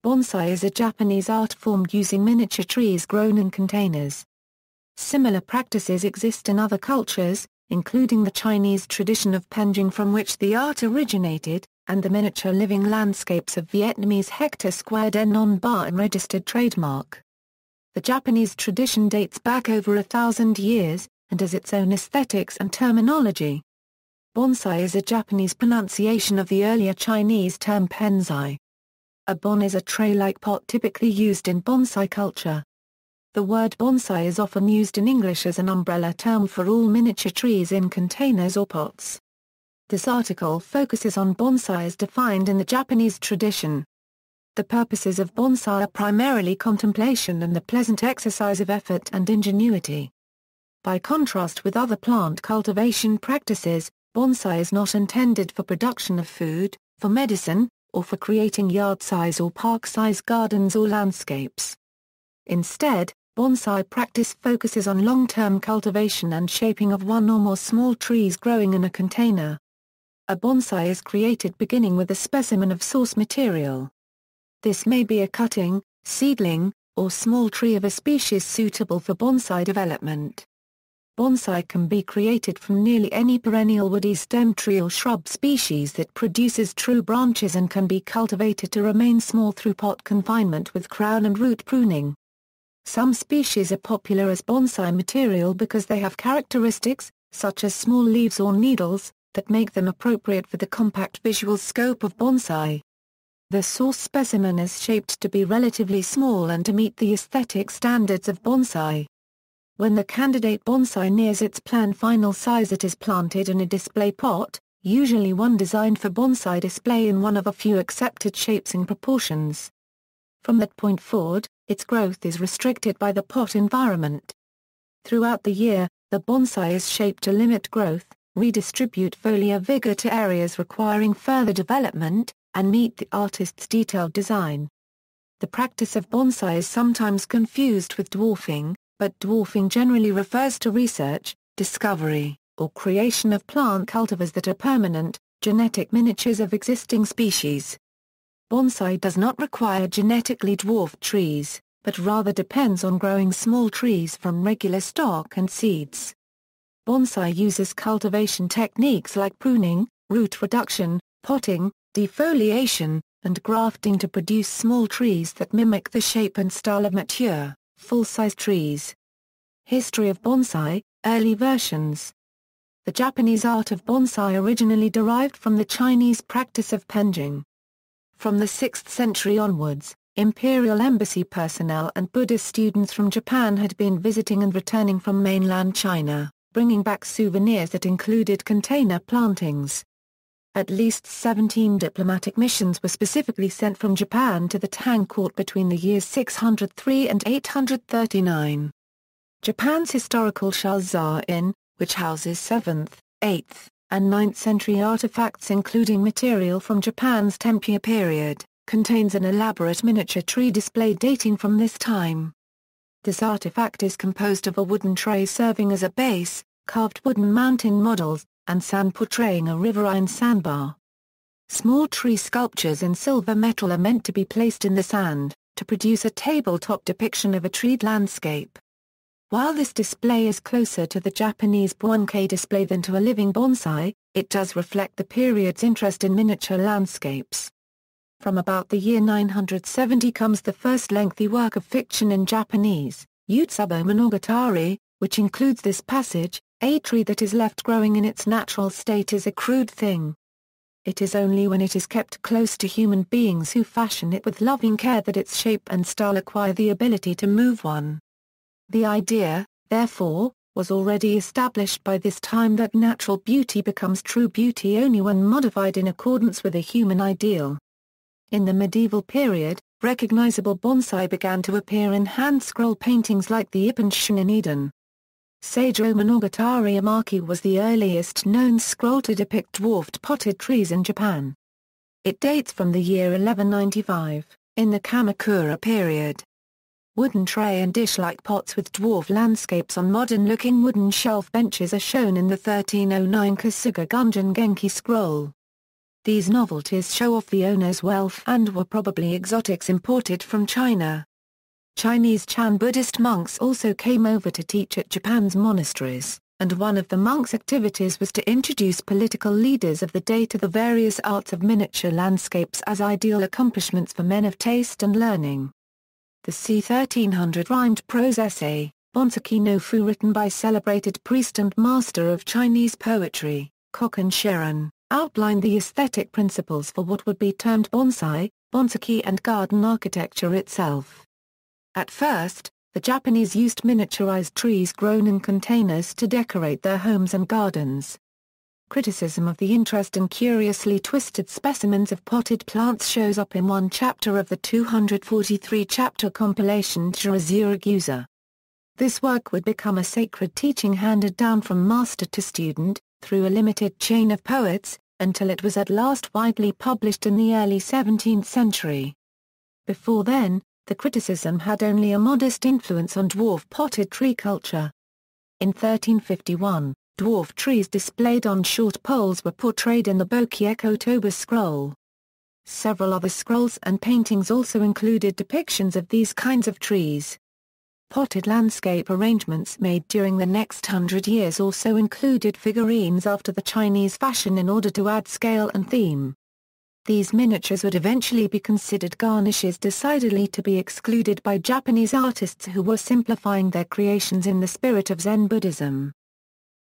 Bonsai is a Japanese art form using miniature trees grown in containers. Similar practices exist in other cultures, including the Chinese tradition of penjing from which the art originated, and the miniature living landscapes of Vietnamese hectare square den non bar and registered trademark. The Japanese tradition dates back over 1,000 years, and has its own aesthetics and terminology. Bonsai is a Japanese pronunciation of the earlier Chinese term penzai. A bon is a tray-like pot typically used in bonsai culture. The word bonsai is often used in English as an umbrella term for all miniature trees in containers or pots. This article focuses on bonsai as defined in the Japanese tradition. The purposes of bonsai are primarily contemplation and the pleasant exercise of effort and ingenuity. By contrast with other plant cultivation practices, bonsai is not intended for production of food, for medicine, or for creating yard-size or park-size gardens or landscapes. Instead, bonsai practice focuses on long-term cultivation and shaping of one or more small trees growing in a container. A bonsai is created beginning with a specimen of source material. This may be a cutting, seedling, or small tree of a species suitable for bonsai development. Bonsai can be created from nearly any perennial woody stem tree or shrub species that produces true branches and can be cultivated to remain small through pot confinement with crown and root pruning. Some species are popular as bonsai material because they have characteristics, such as small leaves or needles, that make them appropriate for the compact visual scope of bonsai. The source specimen is shaped to be relatively small and to meet the aesthetic standards of bonsai. When the candidate bonsai nears its planned final size, it is planted in a display pot, usually one designed for bonsai display in one of a few accepted shapes and proportions. From that point forward, its growth is restricted by the pot environment. Throughout the year, the bonsai is shaped to limit growth, redistribute foliar vigor to areas requiring further development, and meet the artist's detailed design. The practice of bonsai is sometimes confused with dwarfing, but dwarfing generally refers to research, discovery, or creation of plant cultivars that are permanent, genetic miniatures of existing species. Bonsai does not require genetically dwarfed trees, but rather depends on growing small trees from regular stock and seeds. Bonsai uses cultivation techniques like pruning, root reduction, potting, defoliation, and grafting to produce small trees that mimic the shape and style of mature, full-size trees. History of bonsai, early versions. The Japanese art of bonsai originally derived from the Chinese practice of penjing. From the 6th century onwards, imperial embassy personnel and Buddhist students from Japan had been visiting and returning from mainland China, bringing back souvenirs that included container plantings. At least 17 diplomatic missions were specifically sent from Japan to the Tang court between the years 603 and 839. Japan's historical Shazain, which houses 7th, 8th, and 9th century artifacts including material from Japan's Tempia period, contains an elaborate miniature tree display dating from this time. This artifact is composed of a wooden tray serving as a base, carved wooden mountain models, and sand portraying a riverine sandbar. Small tree sculptures in silver metal are meant to be placed in the sand, to produce a tabletop depiction of a treed landscape. While this display is closer to the Japanese Bonsai display than to a living bonsai, it does reflect the period's interest in miniature landscapes. From about the year 970 comes the first lengthy work of fiction in Japanese, Yutsubo Monogatari, which includes this passage: "A tree that is left growing in its natural state is a crude thing. It is only when it is kept close to human beings who fashion it with loving care that its shape and style acquire the ability to move one." The idea, therefore, was already established by this time that natural beauty becomes true beauty only when modified in accordance with a human ideal. In the medieval period, recognizable bonsai began to appear in hand-scroll paintings like the Ipon Shininen. Seijo Monogatari Amaki was the earliest known scroll to depict dwarfed potted trees in Japan. It dates from the year 1195, in the Kamakura period. Wooden tray and dish-like pots with dwarf landscapes on modern-looking wooden shelf benches are shown in the 1309 Kasuga Gunjin Genki scroll. These novelties show off the owner's wealth and were probably exotics imported from China. Chinese Chan Buddhist monks also came over to teach at Japan's monasteries, and one of the monks' activities was to introduce political leaders of the day to the various arts of miniature landscapes as ideal accomplishments for men of taste and learning. The c. 1300 rhymed prose essay, Bonsai no Fu, written by celebrated priest and master of Chinese poetry, Kokun Shiran, outlined the aesthetic principles for what would be termed bonsai, bonsai and garden architecture itself. At first, the Japanese used miniaturized trees grown in containers to decorate their homes and gardens. Criticism of the interest in curiously twisted specimens of potted plants shows up in one chapter of the 243-chapter compilation Jirazuragusa. This work would become a sacred teaching handed down from master to student, through a limited chain of poets, until it was at last widely published in the early 17th century. Before then, the criticism had only a modest influence on dwarf potted tree culture. In 1351, dwarf trees displayed on short poles were portrayed in the Bokyek scroll. Several other scrolls and paintings also included depictions of these kinds of trees. Potted landscape arrangements made during the next 100 years also included figurines after the Chinese fashion in order to add scale and theme. These miniatures would eventually be considered garnishes, decidedly to be excluded by Japanese artists who were simplifying their creations in the spirit of Zen Buddhism.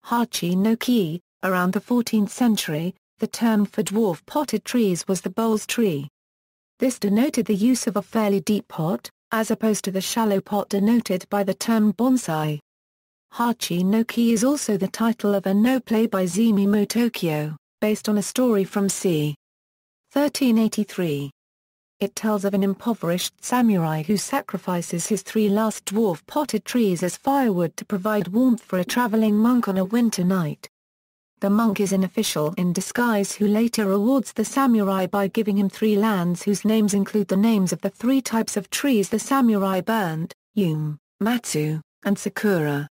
Hachi no ki, around the 14th century, the term for dwarf potted trees was the bowls tree. This denoted the use of a fairly deep pot, as opposed to the shallow pot denoted by the term bonsai. Hachi no ki is also the title of a no play by Zemimo Tokyo, based on a story from c. 1383. It tells of an impoverished samurai who sacrifices his 3 last dwarf potted trees as firewood to provide warmth for a traveling monk on a winter night. The monk is an official in disguise who later rewards the samurai by giving him 3 lands whose names include the names of the 3 types of trees the samurai burned, Yume, Matsu, and Sakura.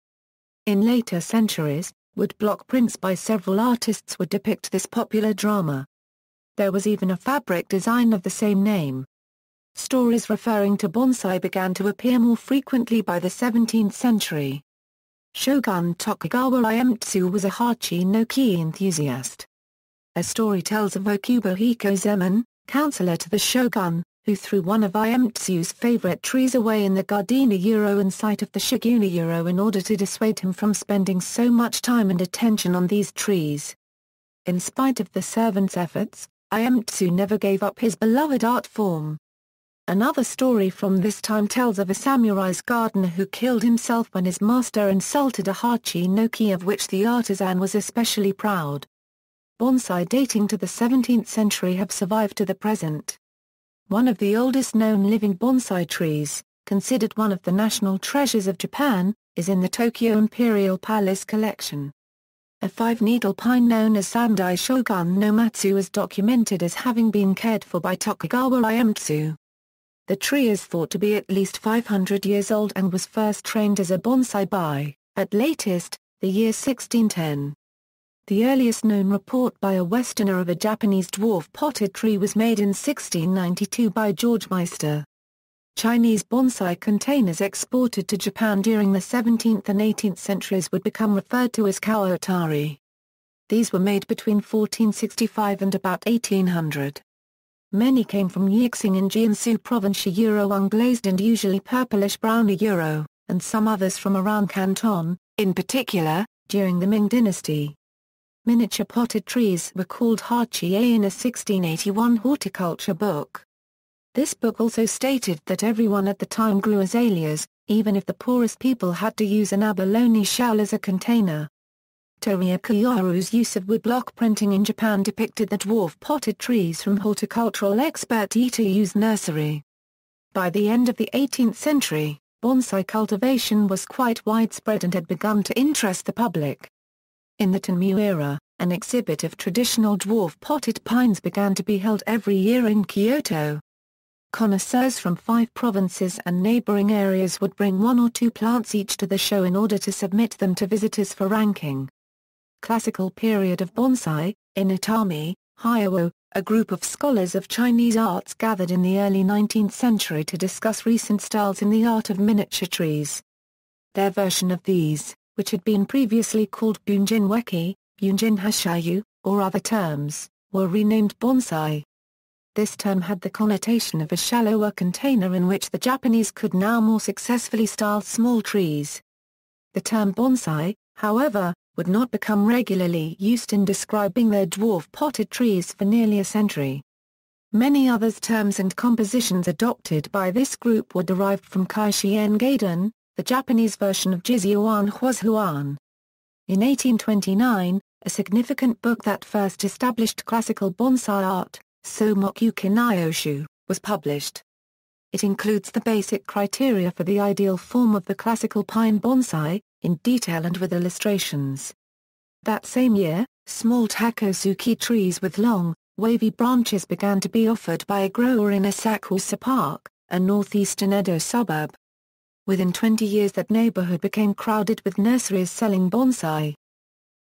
In later centuries, woodblock prints by several artists would depict this popular drama. There was even a fabric design of the same name. Stories referring to bonsai began to appear more frequently by the 17th century. Shogun Tokugawa Iemitsu was a hachi no ki enthusiast. A story tells of Okubo Hikozemen, counselor to the shogun, who threw one of Iemitsu's favorite trees away in the Gardena in sight of the Shiguna in order to dissuade him from spending so much time and attention on these trees. In spite of the servant's efforts, Iemitsu never gave up his beloved art form. Another story from this time tells of a samurai's gardener who killed himself when his master insulted a hachi no ki, of which the artisan was especially proud. Bonsai dating to the 17th century have survived to the present. One of the oldest known living bonsai trees, considered one of the national treasures of Japan, is in the Tokyo Imperial Palace collection. A 5-needle pine known as Sandai Shogun no Matsu is documented as having been cared for by Tokugawa Iemitsu. The tree is thought to be at least 500 years old and was first trained as a bonsai by, at latest, the year 1610. The earliest known report by a Westerner of a Japanese dwarf potted tree was made in 1692 by George Meister. Chinese bonsai containers exported to Japan during the 17th and 18th centuries would become referred to as kawatari. These were made between 1465 and about 1800. Many came from Yixing in Jiangsu province unglazed and usually purplish-brown and some others from around Canton, in particular, during the Ming dynasty. Miniature potted trees were called hachi in a 1681 horticulture book. This book also stated that everyone at the time grew azaleas, even if the poorest people had to use an abalone shell as a container. Toria Kiyoru's use of woodblock printing in Japan depicted the dwarf potted trees from horticultural expert Itayu's nursery. By the end of the 18th century, bonsai cultivation was quite widespread and had begun to interest the public. In the Tenmu era, an exhibit of traditional dwarf potted pines began to be held every year in Kyoto. Connoisseurs from 5 provinces and neighboring areas would bring 1 or 2 plants each to the show in order to submit them to visitors for ranking. Classical period of bonsai, in Itami, Hyogo, a group of scholars of Chinese arts gathered in the early 19th century to discuss recent styles in the art of miniature trees. Their version of these, which had been previously called bunjin weki, bunjin hashayu, or other terms, were renamed bonsai. This term had the connotation of a shallower container in which the Japanese could now more successfully style small trees. The term bonsai, however, would not become regularly used in describing their dwarf potted trees for nearly a century. Many other terms and compositions adopted by this group were derived from Kaishien Gaiden, the Japanese version of Jizuan Huazuan. In 1829, a significant book that first established classical bonsai art, Somoku Kinayoshu, was published. It includes the basic criteria for the ideal form of the classical pine bonsai, in detail and with illustrations. That same year, small takosuki trees with long, wavy branches began to be offered by a grower in Asakusa Park, a northeastern Edo suburb. Within 20 years that neighborhood became crowded with nurseries selling bonsai.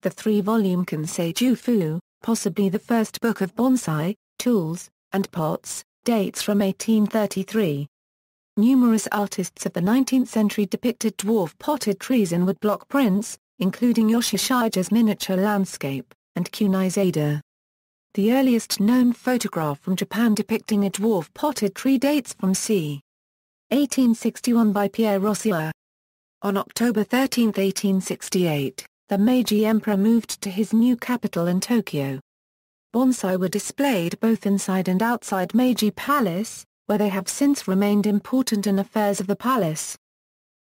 The 3-volume Kansei Jufu, possibly the first book of bonsai, tools, and pots, dates from 1833. Numerous artists of the 19th century depicted dwarf potted trees in woodblock prints, including Yoshishige's miniature landscape, and Kunizada. The earliest known photograph from Japan depicting a dwarf potted tree dates from c. 1861 by Pierre Rossier. On October 13, 1868, the Meiji Emperor moved to his new capital in Tokyo. Bonsai were displayed both inside and outside Meiji Palace, where they have since remained important in affairs of the palace.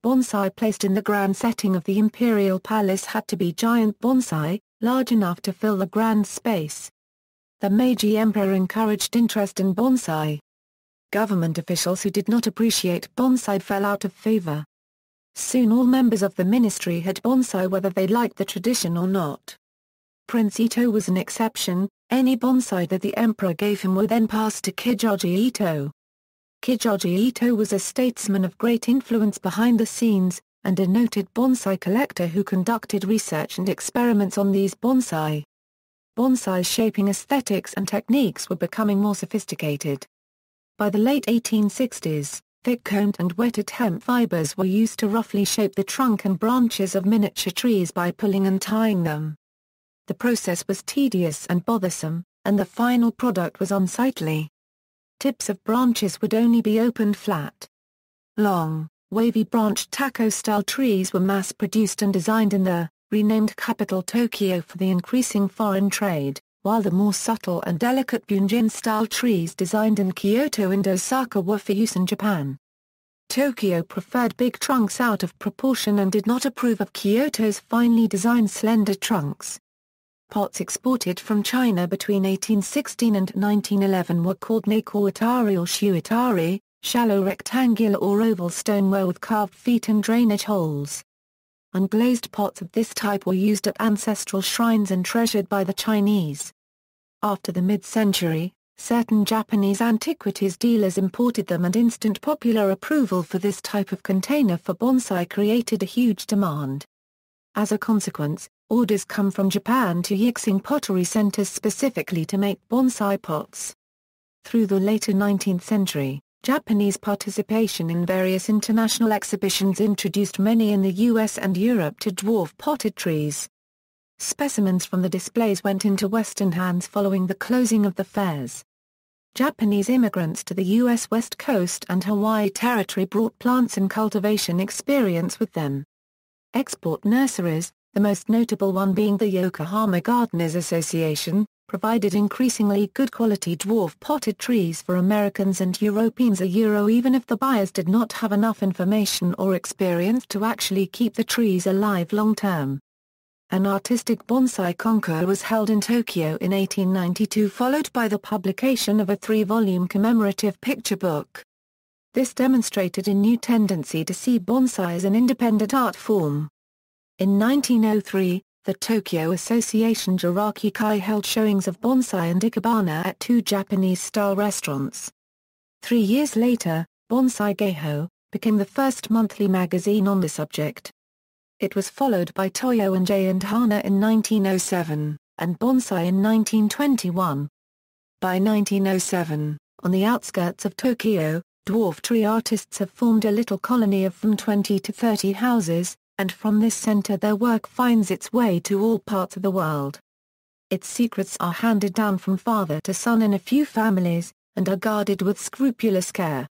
Bonsai placed in the grand setting of the imperial palace had to be giant bonsai, large enough to fill the grand space. The Meiji Emperor encouraged interest in bonsai. Government officials who did not appreciate bonsai fell out of favor. Soon all members of the ministry had bonsai whether they liked the tradition or not. Prince Ito was an exception. Any bonsai that the emperor gave him were then passed to Kijoji Ito. Kijoji Ito was a statesman of great influence behind the scenes, and a noted bonsai collector who conducted research and experiments on these bonsai. Bonsai shaping aesthetics and techniques were becoming more sophisticated. By the late 1860s, thick-combed and wetted hemp fibers were used to roughly shape the trunk and branches of miniature trees by pulling and tying them. The process was tedious and bothersome, and the final product was unsightly. Tips of branches would only be opened flat. Long, wavy-branched Tako-style trees were mass-produced and designed in the renamed capital Tokyo for the increasing foreign trade, while the more subtle and delicate bunjin-style trees designed in Kyoto and Osaka were for use in Japan. Tokyo preferred big trunks out of proportion and did not approve of Kyoto's finely designed slender trunks. Pots exported from China between 1816 and 1911 were called nakoatari or shuatari, shallow rectangular or oval stoneware with carved feet and drainage holes. Unglazed pots of this type were used at ancestral shrines and treasured by the Chinese. After the mid-century, certain Japanese antiquities dealers imported them, and instant popular approval for this type of container for bonsai created a huge demand. As a consequence, orders come from Japan to Yixing pottery centers specifically to make bonsai pots. Through the later 19th century, Japanese participation in various international exhibitions introduced many in the US and Europe to dwarf potted trees. Specimens from the displays went into Western hands following the closing of the fairs. Japanese immigrants to the US West Coast and Hawaii Territory brought plants and cultivation experience with them. Export nurseries, the most notable one being the Yokohama Gardeners Association, provided increasingly good quality dwarf potted trees for Americans and Europeans even if the buyers did not have enough information or experience to actually keep the trees alive long term. An artistic bonsai concours was held in Tokyo in 1892, followed by the publication of a 3-volume commemorative picture book. This demonstrated a new tendency to see bonsai as an independent art form. In 1903, the Tokyo Association Jirakukai held showings of bonsai and ikebana at 2 Japanese-style restaurants. 3 years later, Bonsai Geiho became the first monthly magazine on the subject. It was followed by Toyo and J and Hana in 1907, and Bonsai in 1921. By 1907, on the outskirts of Tokyo, dwarf tree artists have formed a little colony of from 20 to 30 houses, and from this center their work finds its way to all parts of the world. Its secrets are handed down from father to son in a few families, and are guarded with scrupulous care.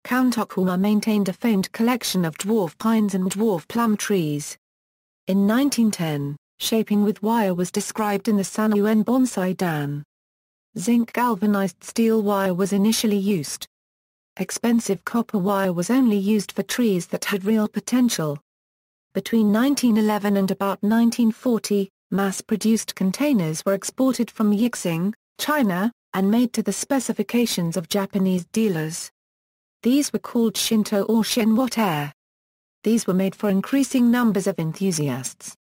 Count Okuma maintained a famed collection of dwarf pines and dwarf plum trees. In 1910, shaping with wire was described in the Sanuen Bonsai Dan. Zinc galvanized steel wire was initially used. Expensive copper wire was only used for trees that had real potential. Between 1911 and about 1940, mass-produced containers were exported from Yixing, China, and made to the specifications of Japanese dealers. These were called Shinto or Shinwater. These were made for increasing numbers of enthusiasts.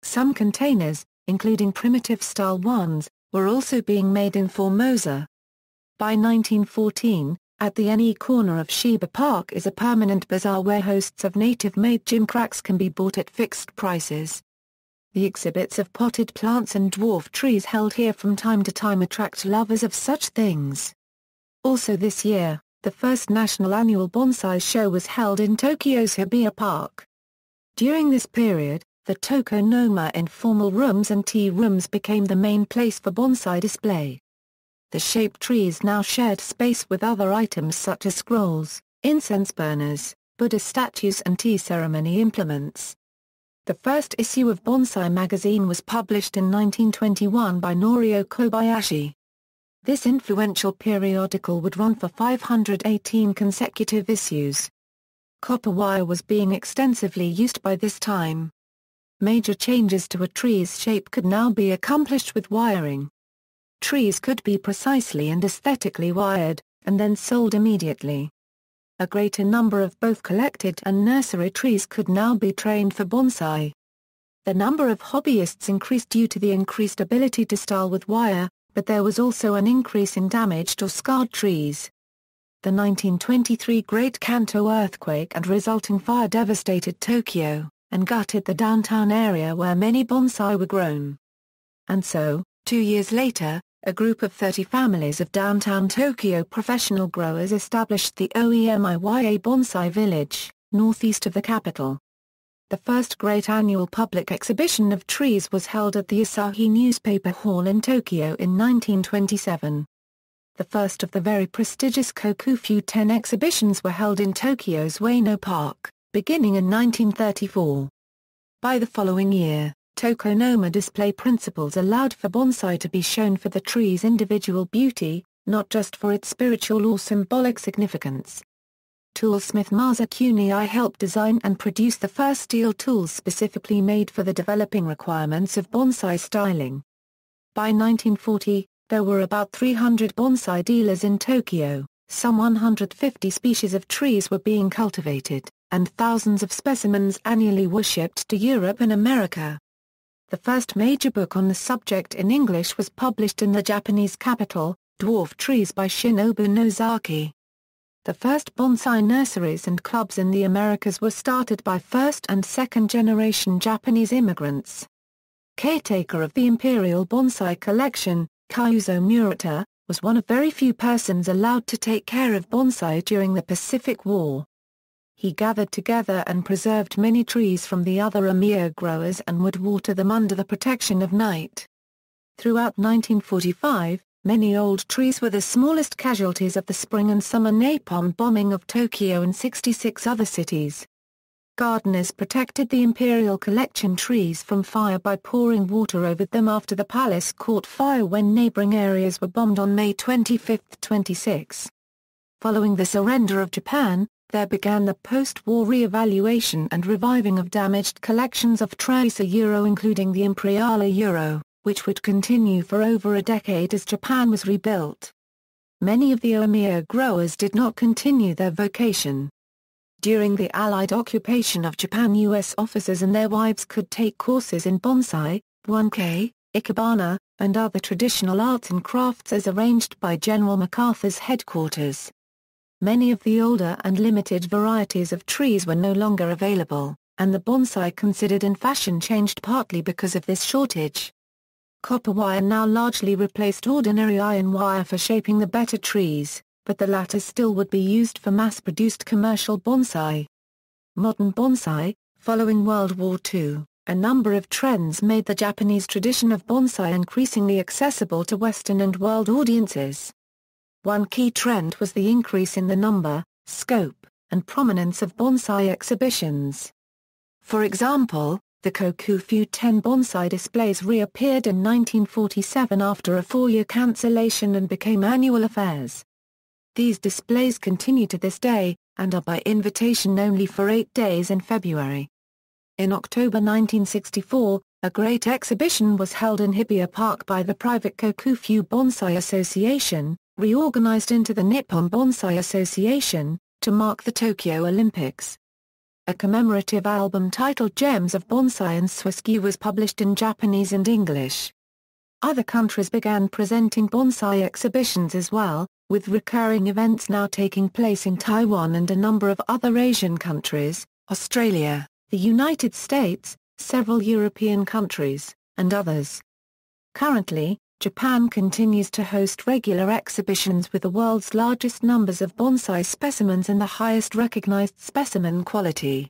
Some containers, including primitive-style ones, were also being made in Formosa. By 1914, at the NE corner of Shiba Park is a permanent bazaar where hosts of native-made gimcracks can be bought at fixed prices. The exhibits of potted plants and dwarf trees held here from time to time attract lovers of such things. Also this year, the first national annual bonsai show was held in Tokyo's Hibiya Park. During this period, the tokonoma informal rooms and tea rooms became the main place for bonsai display. The shaped trees now shared space with other items such as scrolls, incense burners, Buddha statues and tea ceremony implements. The first issue of Bonsai magazine was published in 1921 by Norio Kobayashi. This influential periodical would run for 518 consecutive issues. Copper wire was being extensively used by this time. Major changes to a tree's shape could now be accomplished with wiring. Trees could be precisely and aesthetically wired, and then sold immediately. A greater number of both collected and nursery trees could now be trained for bonsai. The number of hobbyists increased due to the increased ability to style with wire, but there was also an increase in damaged or scarred trees. The 1923 Great Kanto earthquake and resulting fire devastated Tokyo, and gutted the downtown area where many bonsai were grown. And so, 2 years later, a group of 30 families of downtown Tokyo professional growers established the Oemiya Bonsai Village, northeast of the capital. The first great annual public exhibition of trees was held at the Asahi Newspaper Hall in Tokyo in 1927. The first of the very prestigious Kokufu 10 exhibitions were held in Tokyo's Ueno Park, beginning in 1934. By the following year, tokonoma display principles allowed for bonsai to be shown for the tree's individual beauty, not just for its spiritual or symbolic significance. Toolsmith Masakuni helped design and produce the first steel tools specifically made for the developing requirements of bonsai styling. By 1940, there were about 300 bonsai dealers in Tokyo, some 150 species of trees were being cultivated, and thousands of specimens annually were shipped to Europe and America. The first major book on the subject in English was published in the Japanese capital, Dwarf Trees by Shinobu Nozaki. The first bonsai nurseries and clubs in the Americas were started by first and second generation Japanese immigrants. Caretaker of the Imperial Bonsai Collection, Kyuzo Murata, was one of very few persons allowed to take care of bonsai during the Pacific War. He gathered together and preserved many trees from the other Oemiya growers and would water them under the protection of night. Throughout 1945, many old trees were the smallest casualties of the spring and summer napalm bombing of Tokyo and 66 other cities. Gardeners protected the Imperial Collection trees from fire by pouring water over them after the palace caught fire when neighboring areas were bombed on May 25–26. Following the surrender of Japan, there began the post-war re-evaluation and reviving of damaged collections of trees including the Imperiale, which would continue for over a decade as Japan was rebuilt. Many of the Oemiya growers did not continue their vocation. During the Allied occupation of Japan, U.S. officers and their wives could take courses in bonsai, buankei, ikebana, and other traditional arts and crafts as arranged by General MacArthur's headquarters. Many of the older and limited varieties of trees were no longer available, and the bonsai considered in fashion changed partly because of this shortage. Copper wire now largely replaced ordinary iron wire for shaping the better trees, but the latter still would be used for mass-produced commercial bonsai. Modern bonsai. Following World War II, a number of trends made the Japanese tradition of bonsai increasingly accessible to Western and world audiences. One key trend was the increase in the number, scope, and prominence of bonsai exhibitions. For example, the Kokufu 10 bonsai displays reappeared in 1947 after a 4-year cancellation and became annual affairs. These displays continue to this day, and are by invitation only for 8 days in February. In October 1964, a great exhibition was held in Hibiya Park by the private Kokufu Bonsai Association, reorganized into the Nippon Bonsai Association, to mark the Tokyo Olympics. A commemorative album titled Gems of Bonsai and Swiski was published in Japanese and English. Other countries began presenting bonsai exhibitions as well, with recurring events now taking place in Taiwan and a number of other Asian countries, Australia, the United States, several European countries, and others. Currently, Japan continues to host regular exhibitions with the world's largest numbers of bonsai specimens and the highest recognized specimen quality.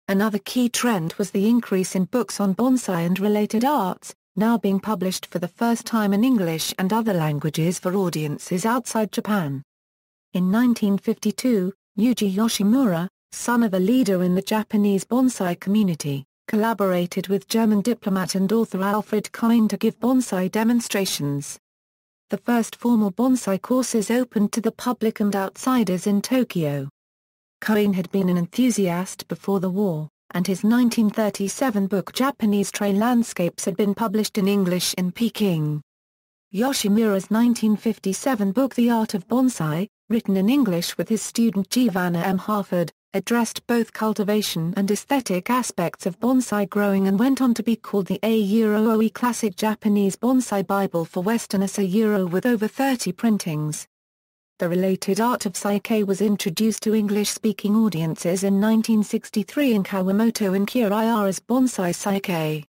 Another key trend was the increase in books on bonsai and related arts, now being published for the first time in English and other languages for audiences outside Japan. In 1952, Yuji Yoshimura, son of a leader in the Japanese bonsai community, collaborated with German diplomat and author Alfred Koin to give bonsai demonstrations. The first formal bonsai courses opened to the public and outsiders in Tokyo. Koin had been an enthusiast before the war, and his 1937 book Japanese Tray Landscapes had been published in English in Peking. Yoshimura's 1957 book The Art of Bonsai, written in English with his student Giovanna M. Harford, addressed both cultivation and aesthetic aspects of bonsai growing and went on to be called the A-Euro-OE Classic Japanese Bonsai Bible for Westerners, a Euro with over 30 printings. The related art of Saike was introduced to English-speaking audiences in 1963 in Kawamoto in Kyoto-as Bonsai Saike.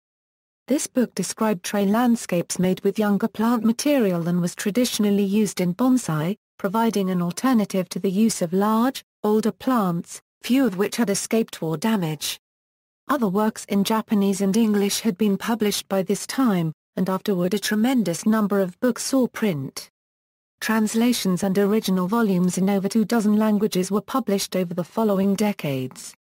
This book described tray landscapes made with younger plant material than was traditionally used in bonsai, providing an alternative to the use of large, older plants, few of which had escaped war damage. Other works in Japanese and English had been published by this time, and afterward a tremendous number of books saw print. Translations and original volumes in over 24 languages were published over the following decades.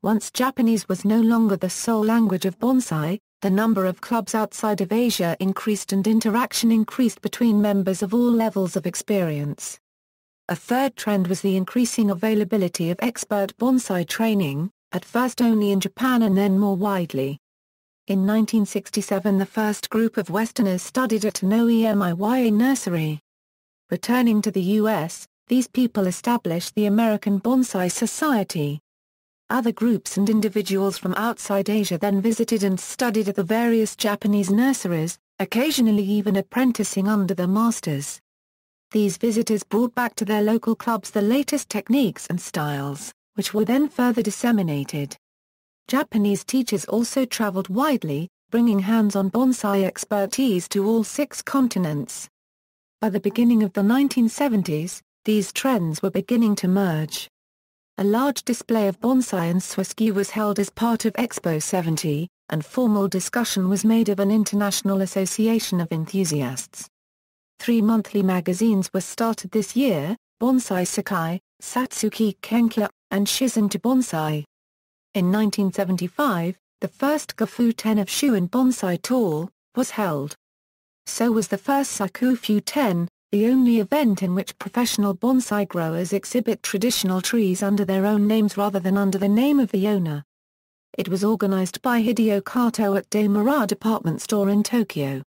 Once Japanese was no longer the sole language of bonsai, the number of clubs outside of Asia increased and interaction increased between members of all levels of experience. A third trend was the increasing availability of expert bonsai training, at first only in Japan and then more widely. In 1967 the first group of Westerners studied at an OEMIYA nursery. Returning to the U.S., these people established the American Bonsai Society. Other groups and individuals from outside Asia then visited and studied at the various Japanese nurseries, occasionally even apprenticing under the masters. These visitors brought back to their local clubs the latest techniques and styles, which were then further disseminated. Japanese teachers also traveled widely, bringing hands-on bonsai expertise to all 6 continents. By the beginning of the 1970s, these trends were beginning to merge. A large display of bonsai and Swiski was held as part of Expo 70, and formal discussion was made of an international association of enthusiasts. 3 monthly magazines were started this year, Bonsai Sakai, Satsuki Kenkya, and Shizen Bonsai. In 1975, the first Gafu 10 of Shuin Bonsai Tour was held. So was the first Sakufu 10, the only event in which professional bonsai growers exhibit traditional trees under their own names rather than under the name of the owner. It was organized by Hideo Kato at Daimara Department Store in Tokyo.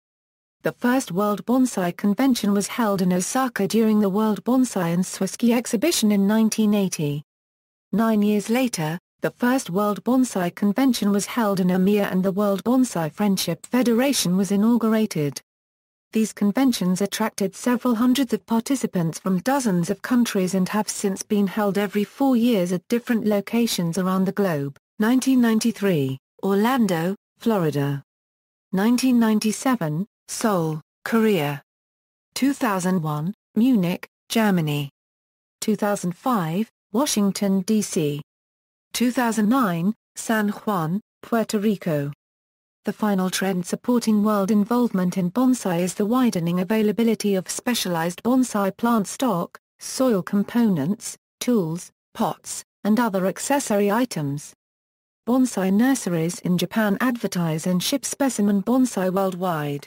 The first World Bonsai Convention was held in Osaka during the World Bonsai and Swiski exhibition in 1980. 9 years later, the first World Bonsai Convention was held in Omiya and the World Bonsai Friendship Federation was inaugurated. These conventions attracted several hundreds of participants from dozens of countries and have since been held every 4 years at different locations around the globe. 1993, Orlando, Florida. 1997, Seoul, Korea. 2001, Munich, Germany. 2005, Washington, D.C. 2009, San Juan, Puerto Rico. The final trend supporting world involvement in bonsai is the widening availability of specialized bonsai plant stock, soil components, tools, pots, and other accessory items. Bonsai nurseries in Japan advertise and ship specimen bonsai worldwide.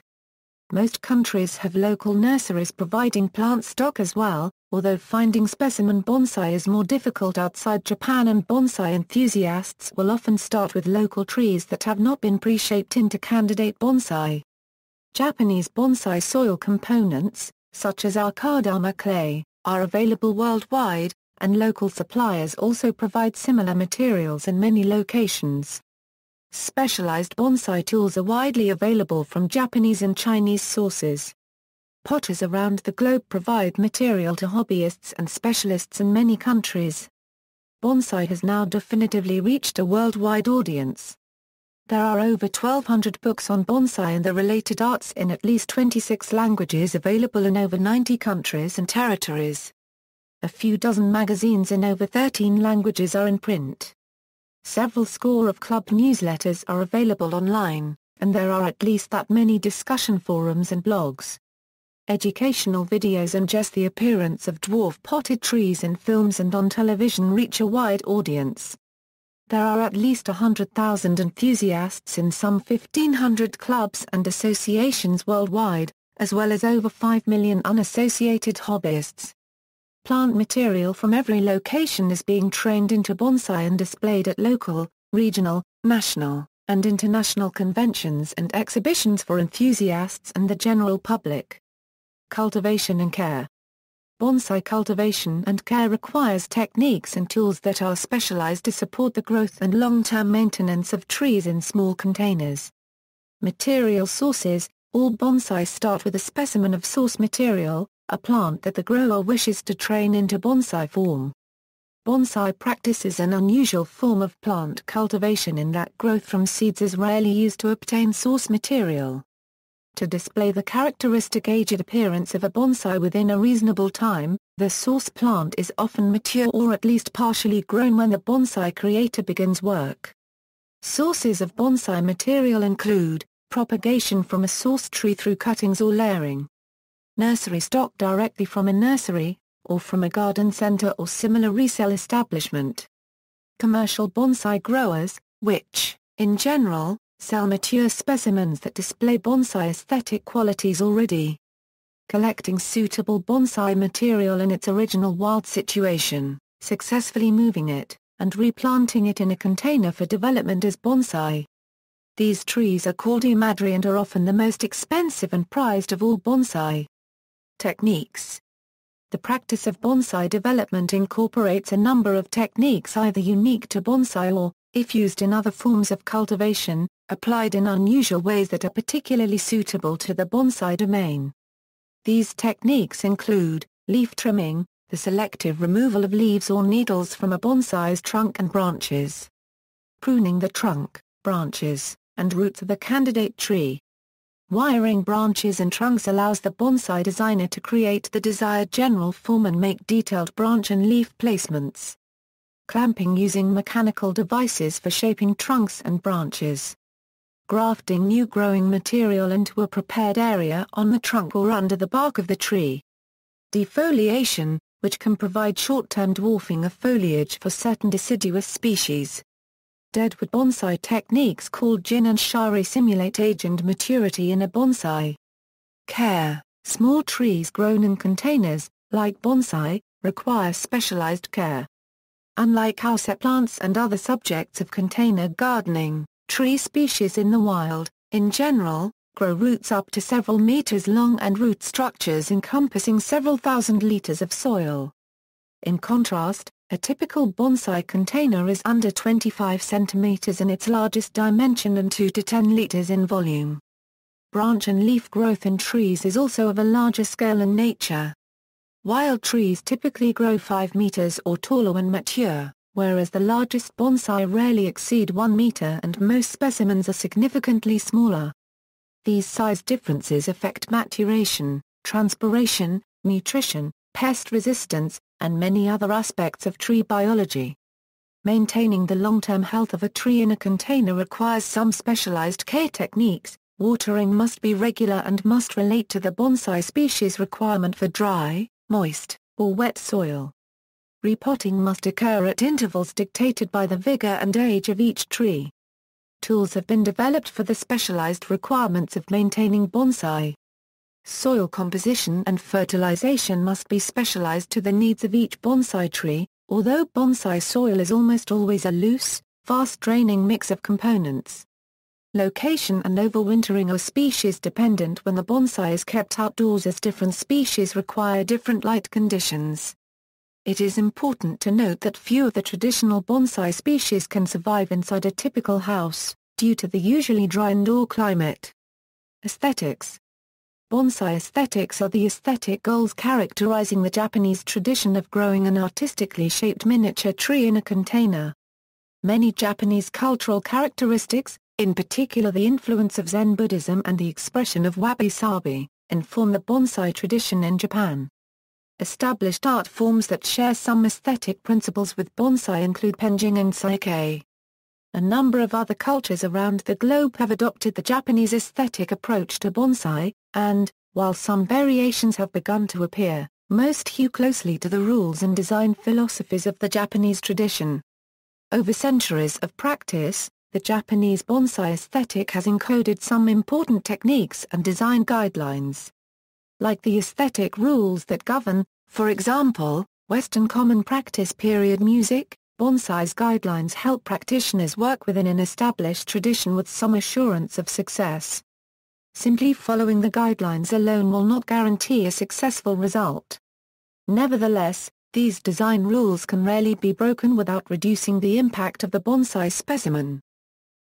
Most countries have local nurseries providing plant stock as well, although finding specimen bonsai is more difficult outside Japan, and bonsai enthusiasts will often start with local trees that have not been pre-shaped into candidate bonsai. Japanese bonsai soil components, such as akadama clay, are available worldwide, and local suppliers also provide similar materials in many locations. Specialized bonsai tools are widely available from Japanese and Chinese sources. Potters around the globe provide material to hobbyists and specialists in many countries. Bonsai has now definitively reached a worldwide audience. There are over 1,200 books on bonsai and the related arts in at least 26 languages available in over 90 countries and territories. A few dozen magazines in over 13 languages are in print. Several score of club newsletters are available online, and there are at least that many discussion forums and blogs. Educational videos and just the appearance of dwarf potted trees in films and on television reach a wide audience. There are at least 100,000 enthusiasts in some 1,500 clubs and associations worldwide, as well as over 5 million unassociated hobbyists. Plant material from every location is being trained into bonsai and displayed at local, regional, national, and international conventions and exhibitions for enthusiasts and the general public. Cultivation and care. Bonsai cultivation and care requires techniques and tools that are specialized to support the growth and long-term maintenance of trees in small containers. Material sources. All bonsai start with a specimen of source material, a plant that the grower wishes to train into bonsai form. Bonsai practice is an unusual form of plant cultivation in that growth from seeds is rarely used to obtain source material. To display the characteristic aged appearance of a bonsai within a reasonable time, the source plant is often mature or at least partially grown when the bonsai creator begins work. Sources of bonsai material include propagation from a source tree through cuttings or layering, nursery stock directly from a nursery, or from a garden center or similar resale establishment. Commercial bonsai growers, which, in general, sell mature specimens that display bonsai aesthetic qualities already. Collecting suitable bonsai material in its original wild situation, successfully moving it, and replanting it in a container for development as bonsai. These trees are called imadri and are often the most expensive and prized of all bonsai. Techniques. The practice of bonsai development incorporates a number of techniques either unique to bonsai or, if used in other forms of cultivation, applied in unusual ways that are particularly suitable to the bonsai domain. These techniques include leaf trimming, the selective removal of leaves or needles from a bonsai's trunk and branches. Pruning the trunk, branches, and roots of the candidate tree. Wiring branches and trunks allows the bonsai designer to create the desired general form and make detailed branch and leaf placements. Clamping using mechanical devices for shaping trunks and branches. Grafting new growing material into a prepared area on the trunk or under the bark of the tree. Defoliation, which can provide short-term dwarfing of foliage for certain deciduous species. Deadwood bonsai techniques called jin and shari simulate age and maturity in a bonsai. Care. Small trees grown in containers, like bonsai, require specialized care. Unlike houseplants and other subjects of container gardening, tree species in the wild, in general, grow roots up to several meters long and root structures encompassing several thousand liters of soil. In contrast, a typical bonsai container is under 25 centimeters in its largest dimension and 2 to 10 liters in volume. Branch and leaf growth in trees is also of a larger scale and nature. Wild trees typically grow 5 meters or taller when mature, whereas the largest bonsai rarely exceed 1 meter and most specimens are significantly smaller. These size differences affect maturation, transpiration, nutrition, pest resistance, and many other aspects of tree biology. Maintaining the long-term health of a tree in a container requires some specialized care techniques. Watering must be regular and must relate to the bonsai species requirement for dry, moist, or wet soil. Repotting must occur at intervals dictated by the vigor and age of each tree. Tools have been developed for the specialized requirements of maintaining bonsai. Soil composition and fertilization must be specialized to the needs of each bonsai tree, although bonsai soil is almost always a loose, fast-draining mix of components. Location and overwintering are species-dependent when the bonsai is kept outdoors, as different species require different light conditions. It is important to note that few of the traditional bonsai species can survive inside a typical house, due to the usually dry indoor climate. Aesthetics. Bonsai aesthetics are the aesthetic goals characterizing the Japanese tradition of growing an artistically shaped miniature tree in a container. Many Japanese cultural characteristics, in particular the influence of Zen Buddhism and the expression of wabi-sabi, inform the bonsai tradition in Japan. Established art forms that share some aesthetic principles with bonsai include penjing and saike. A number of other cultures around the globe have adopted the Japanese aesthetic approach to bonsai, and, while some variations have begun to appear, most hew closely to the rules and design philosophies of the Japanese tradition. Over centuries of practice, the Japanese bonsai aesthetic has encoded some important techniques and design guidelines. Like the aesthetic rules that govern, for example, Western common practice period music, bonsai's guidelines help practitioners work within an established tradition with some assurance of success. Simply following the guidelines alone will not guarantee a successful result. Nevertheless, these design rules can rarely be broken without reducing the impact of the bonsai specimen.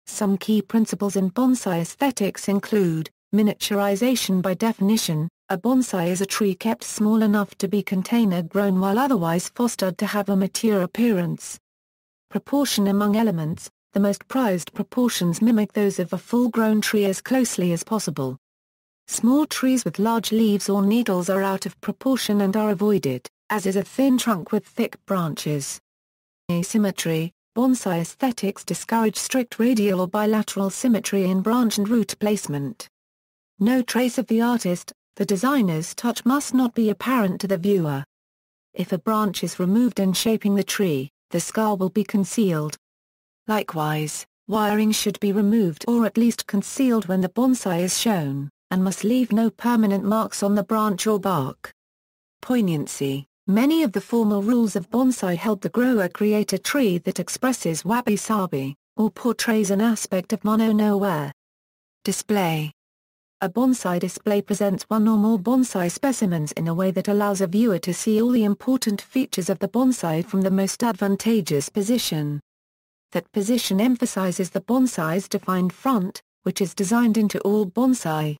Some key principles in bonsai aesthetics include, miniaturization. By definition, a bonsai is a tree kept small enough to be container-grown while otherwise fostered to have a mature appearance. Proportion among elements. The most prized proportions mimic those of a full-grown tree as closely as possible. Small trees with large leaves or needles are out of proportion and are avoided, as is a thin trunk with thick branches. Asymmetry. Bonsai aesthetics discourage strict radial or bilateral symmetry in branch and root placement. No trace of the artist, the designer's touch must not be apparent to the viewer. If a branch is removed in shaping the tree, the scar will be concealed. Likewise, wiring should be removed or at least concealed when the bonsai is shown, and must leave no permanent marks on the branch or bark. Poignancy. Many of the formal rules of bonsai help the grower create a tree that expresses wabi-sabi, or portrays an aspect of mono-no-ware. Display. A bonsai display presents one or more bonsai specimens in a way that allows a viewer to see all the important features of the bonsai from the most advantageous position. That position emphasizes the bonsai's defined front, which is designed into all bonsai.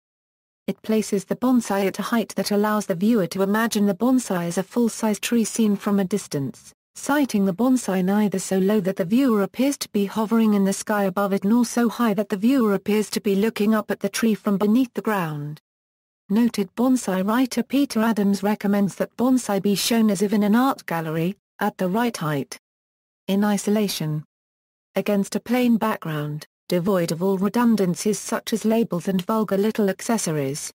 It places the bonsai at a height that allows the viewer to imagine the bonsai as a full-size tree seen from a distance, sighting the bonsai neither so low that the viewer appears to be hovering in the sky above it nor so high that the viewer appears to be looking up at the tree from beneath the ground. Noted bonsai writer Peter Adams recommends that bonsai be shown as if in an art gallery, at the right height. In isolation. Against a plain background, devoid of all redundancies such as labels and vulgar little accessories.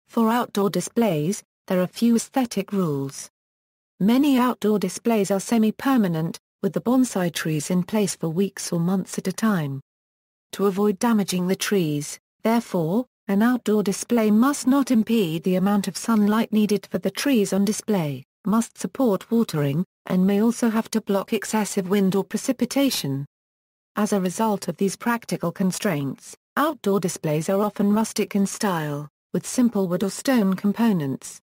For outdoor displays, there are few aesthetic rules. Many outdoor displays are semi-permanent, with the bonsai trees in place for weeks or months at a time. To avoid damaging the trees, therefore, an outdoor display must not impede the amount of sunlight needed for the trees on display, must support watering, and may also have to block excessive wind or precipitation. As a result of these practical constraints, outdoor displays are often rustic in style, with simple wood or stone components.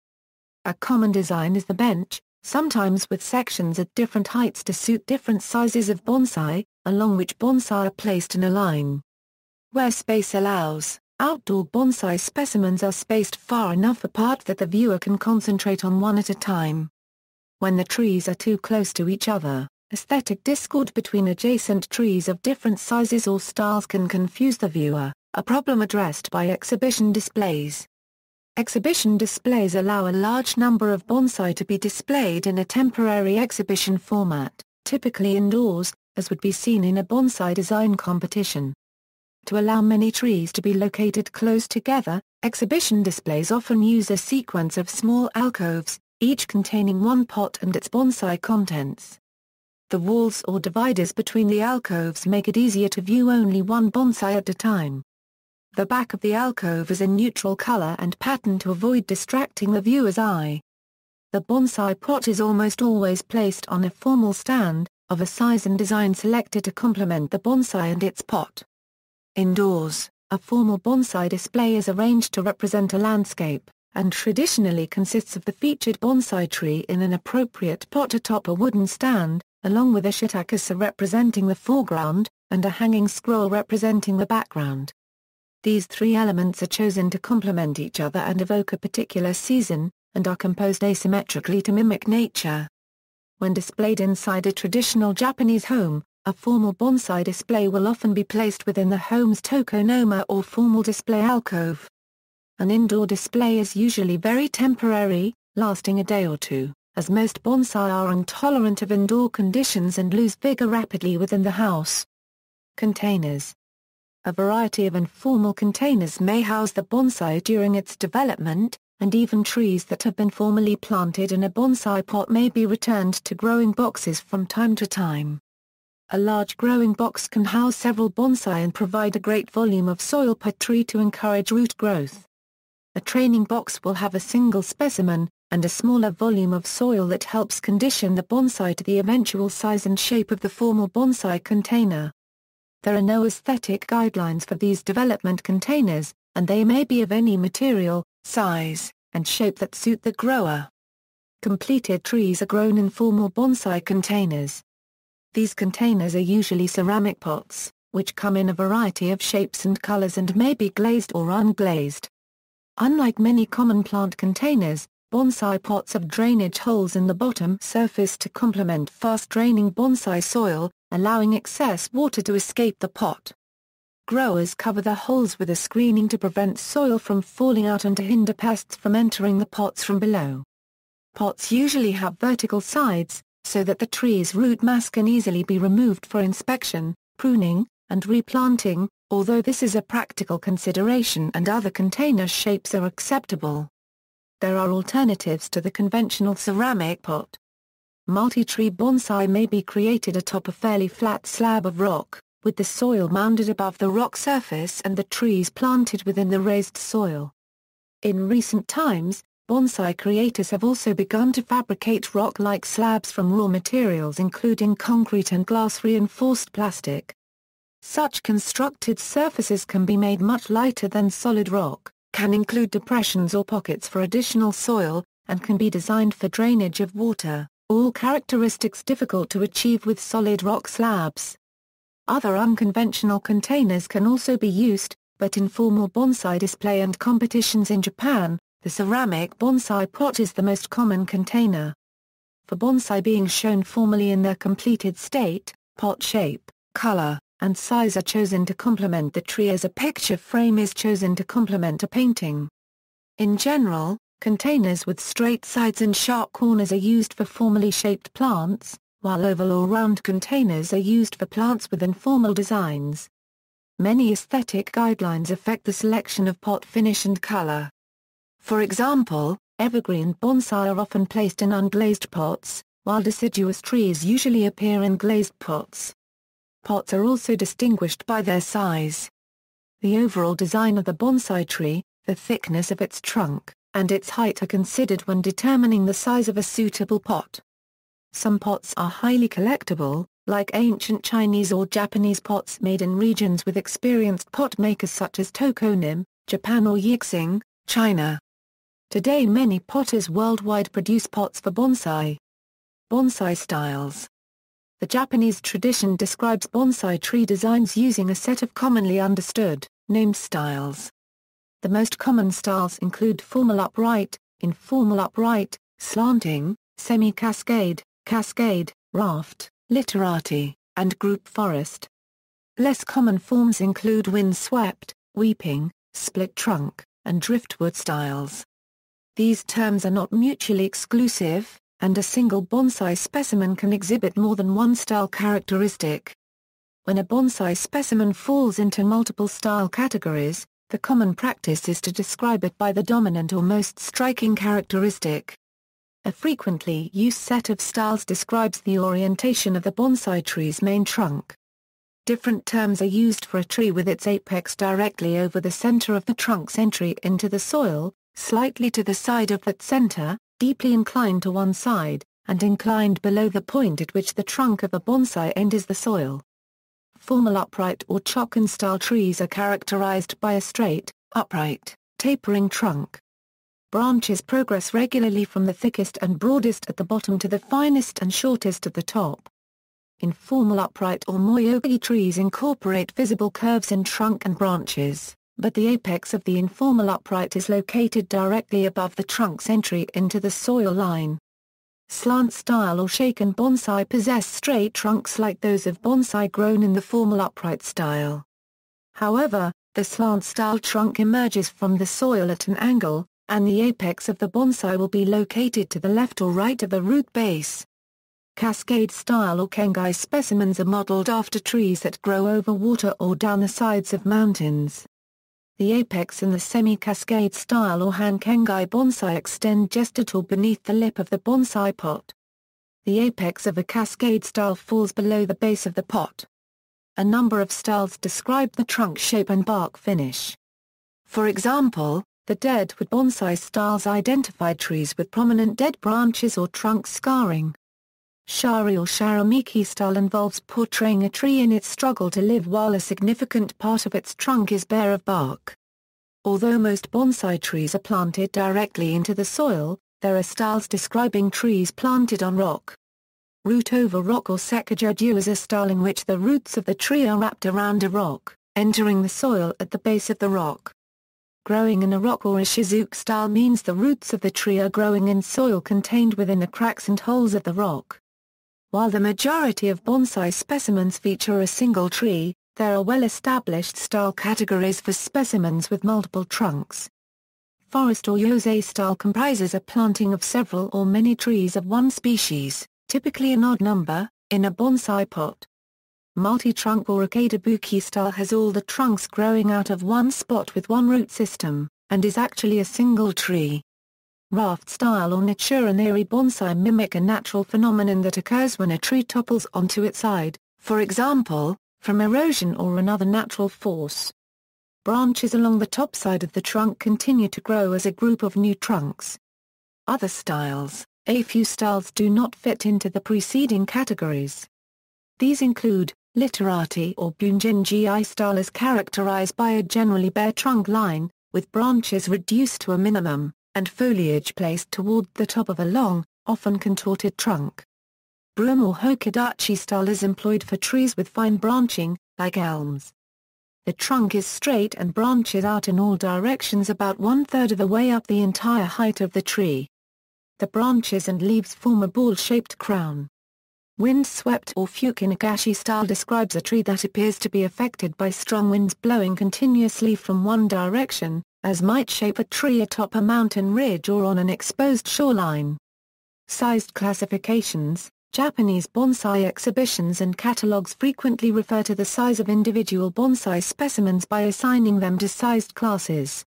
A common design is the bench, sometimes with sections at different heights to suit different sizes of bonsai, along which bonsai are placed in a line. Where space allows, outdoor bonsai specimens are spaced far enough apart that the viewer can concentrate on one at a time. When the trees are too close to each other, aesthetic discord between adjacent trees of different sizes or styles can confuse the viewer, a problem addressed by exhibition displays. Exhibition displays allow a large number of bonsai to be displayed in a temporary exhibition format, typically indoors, as would be seen in a bonsai design competition. To allow many trees to be located close together, exhibition displays often use a sequence of small alcoves, each containing one pot and its bonsai contents. The walls or dividers between the alcoves make it easier to view only one bonsai at a time. The back of the alcove is a neutral color and pattern to avoid distracting the viewer's eye. The bonsai pot is almost always placed on a formal stand, of a size and design selected to complement the bonsai and its pot. Indoors, a formal bonsai display is arranged to represent a landscape, and traditionally consists of the featured bonsai tree in an appropriate pot atop a wooden stand, along with a shiitake representing the foreground, and a hanging scroll representing the background. These three elements are chosen to complement each other and evoke a particular season, and are composed asymmetrically to mimic nature. When displayed inside a traditional Japanese home, a formal bonsai display will often be placed within the home's tokonoma or formal display alcove. An indoor display is usually very temporary, lasting a day or two, as most bonsai are intolerant of indoor conditions and lose vigor rapidly within the house. Containers. A variety of informal containers may house the bonsai during its development, and even trees that have been formally planted in a bonsai pot may be returned to growing boxes from time to time. A large growing box can house several bonsai and provide a great volume of soil per tree to encourage root growth. A training box will have a single specimen, and a smaller volume of soil that helps condition the bonsai to the eventual size and shape of the formal bonsai container. There are no aesthetic guidelines for these development containers, and they may be of any material, size, and shape that suit the grower. Completed trees are grown in formal bonsai containers. These containers are usually ceramic pots, which come in a variety of shapes and colors and may be glazed or unglazed. Unlike many common plant containers, bonsai pots have drainage holes in the bottom surface to complement fast-draining bonsai soil, allowing excess water to escape the pot. Growers cover the holes with a screening to prevent soil from falling out and to hinder pests from entering the pots from below. Pots usually have vertical sides, so that the tree's root mass can easily be removed for inspection, pruning, and replanting, although this is a practical consideration and other container shapes are acceptable. There are alternatives to the conventional ceramic pot. Multi-tree bonsai may be created atop a fairly flat slab of rock, with the soil mounded above the rock surface and the trees planted within the raised soil. In recent times, bonsai creators have also begun to fabricate rock-like slabs from raw materials including concrete and glass-reinforced plastic. Such constructed surfaces can be made much lighter than solid rock, can include depressions or pockets for additional soil, and can be designed for drainage of water, all characteristics difficult to achieve with solid rock slabs. Other unconventional containers can also be used, but in formal bonsai display and competitions in Japan, the ceramic bonsai pot is the most common container. For bonsai being shown formally in their completed state, pot shape, color, and size are chosen to complement the tree as a picture frame is chosen to complement a painting. In general, containers with straight sides and sharp corners are used for formally shaped plants, while oval or round containers are used for plants with informal designs. Many aesthetic guidelines affect the selection of pot finish and color. For example, evergreen bonsai are often placed in unglazed pots, while deciduous trees usually appear in glazed pots. Pots are also distinguished by their size. The overall design of the bonsai tree, the thickness of its trunk, and its height are considered when determining the size of a suitable pot. Some pots are highly collectible, like ancient Chinese or Japanese pots made in regions with experienced pot makers such as Tokonim, Japan or Yixing, China. Today many potters worldwide produce pots for bonsai. Bonsai styles. The Japanese tradition describes bonsai tree designs using a set of commonly understood, named styles. The most common styles include formal upright, informal upright, slanting, semi-cascade, cascade, raft, literati, and group forest. Less common forms include wind-swept, weeping, split trunk, and driftwood styles. These terms are not mutually exclusive, and a single bonsai specimen can exhibit more than one style characteristic. When a bonsai specimen falls into multiple style categories, the common practice is to describe it by the dominant or most striking characteristic. A frequently used set of styles describes the orientation of the bonsai tree's main trunk. Different terms are used for a tree with its apex directly over the center of the trunk's entry into the soil, slightly to the side of that center, deeply inclined to one side, and inclined below the point at which the trunk of a bonsai enters the soil. Formal upright or chokan-style trees are characterized by a straight, upright, tapering trunk. Branches progress regularly from the thickest and broadest at the bottom to the finest and shortest at the top. Informal upright or moyogi trees incorporate visible curves in trunk and branches, but the apex of the informal upright is located directly above the trunk's entry into the soil line. Slant-style or shaken bonsai possess straight trunks like those of bonsai grown in the formal upright style. However, the slant-style trunk emerges from the soil at an angle, and the apex of the bonsai will be located to the left or right of the root base. Cascade-style or kengai specimens are modeled after trees that grow over water or down the sides of mountains. The apex in the semi-cascade style or han kengai bonsai extend just at or beneath the lip of the bonsai pot. The apex of a cascade style falls below the base of the pot. A number of styles describe the trunk shape and bark finish. For example, the deadwood bonsai styles identify trees with prominent dead branches or trunk scarring. Shari or sharamiki style involves portraying a tree in its struggle to live while a significant part of its trunk is bare of bark. Although most bonsai trees are planted directly into the soil, there are styles describing trees planted on rock. Root over rock or sekajaju is a style in which the roots of the tree are wrapped around a rock, entering the soil at the base of the rock. Growing in a rock or a shizuku style means the roots of the tree are growing in soil contained within the cracks and holes of the rock. While the majority of bonsai specimens feature a single tree, there are well-established style categories for specimens with multiple trunks. Forest or yosei style comprises a planting of several or many trees of one species, typically an odd number, in a bonsai pot. Multi-trunk or akadabuki style has all the trunks growing out of one spot with one root system, and is actually a single tree. Raft style or nature-neri bonsai mimic a natural phenomenon that occurs when a tree topples onto its side, for example, from erosion or another natural force. Branches along the top side of the trunk continue to grow as a group of new trunks. Other styles, a few styles do not fit into the preceding categories. These include, literati or bunjin-gi style is characterized by a generally bare trunk line, with branches reduced to a minimum, and foliage placed toward the top of a long, often contorted trunk. Broom or hokodachi style is employed for trees with fine branching, like elms. The trunk is straight and branches out in all directions about 1/3 of the way up the entire height of the tree. The branches and leaves form a ball-shaped crown. Wind-swept or fukinagashi style describes a tree that appears to be affected by strong winds blowing continuously from one direction, as might shape a tree atop a mountain ridge or on an exposed shoreline. Sized classifications, Japanese bonsai exhibitions and catalogues frequently refer to the size of individual bonsai specimens by assigning them to sized classes.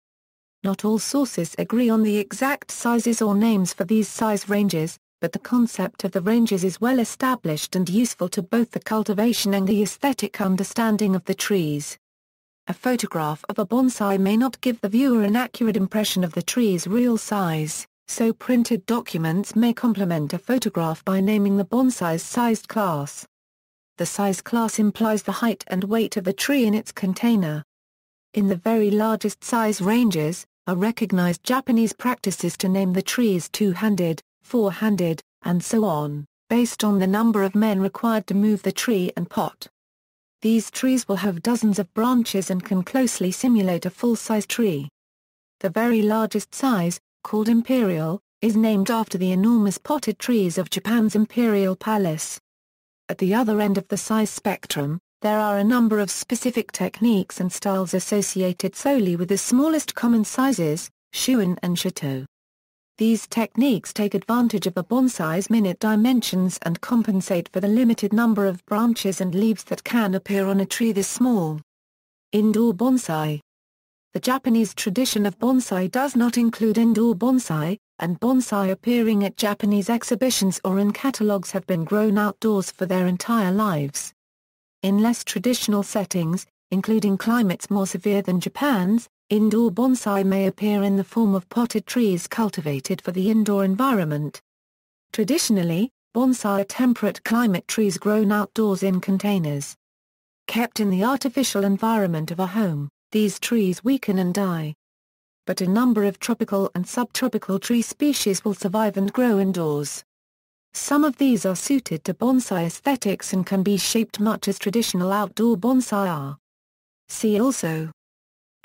Not all sources agree on the exact sizes or names for these size ranges, but the concept of the ranges is well established and useful to both the cultivation and the aesthetic understanding of the trees. A photograph of a bonsai may not give the viewer an accurate impression of the tree's real size, so printed documents may complement a photograph by naming the bonsai's sized class. The size class implies the height and weight of the tree in its container. In the very largest size ranges, a recognized Japanese practice is to name the trees two-handed, four-handed, and so on, based on the number of men required to move the tree and pot. These trees will have dozens of branches and can closely simulate a full-size tree. The very largest size, called imperial, is named after the enormous potted trees of Japan's imperial palace. At the other end of the size spectrum, There are a number of specific techniques and styles associated solely with the smallest common sizes, shuan and chateau. These techniques take advantage of a bonsai's minute dimensions and compensate for the limited number of branches and leaves that can appear on a tree this small. Indoor bonsai. The Japanese tradition of bonsai does not include indoor bonsai, and bonsai appearing at Japanese exhibitions or in catalogues have been grown outdoors for their entire lives. In less traditional settings, including climates more severe than Japan's, indoor bonsai may appear in the form of potted trees cultivated for the indoor environment. Traditionally, bonsai are temperate climate trees grown outdoors in containers. Kept in the artificial environment of a home, these trees weaken and die. But a number of tropical and subtropical tree species will survive and grow indoors. Some of these are suited to bonsai aesthetics and can be shaped much as traditional outdoor bonsai are. See also: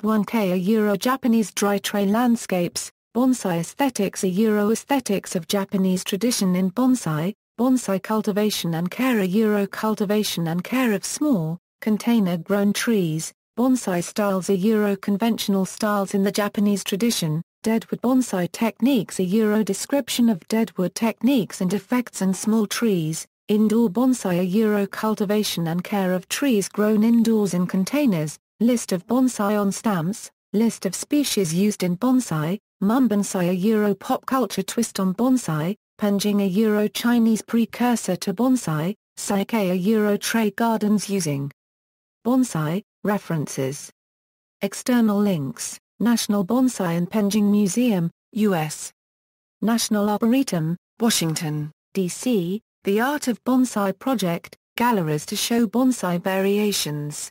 1K Euro-Japanese dry tray landscapes, bonsai aesthetics Euro-aesthetics of Japanese tradition in bonsai, bonsai cultivation and care Euro-cultivation and care of small, container-grown trees, bonsai styles Euro-conventional styles in the Japanese tradition, deadwood bonsai techniques Euro-description of deadwood techniques and effects and small trees, indoor bonsai Euro-cultivation and care of trees grown indoors in containers, list of bonsai on stamps, list of species used in bonsai, Mumbonsai Euro pop culture twist on bonsai, penjing Euro Chinese precursor to bonsai, Saikei Euro trade gardens using bonsai. References. External links: National Bonsai and Penjing Museum, U.S. National Arboretum, Washington, D.C., The Art of Bonsai Project, galleries to show bonsai variations.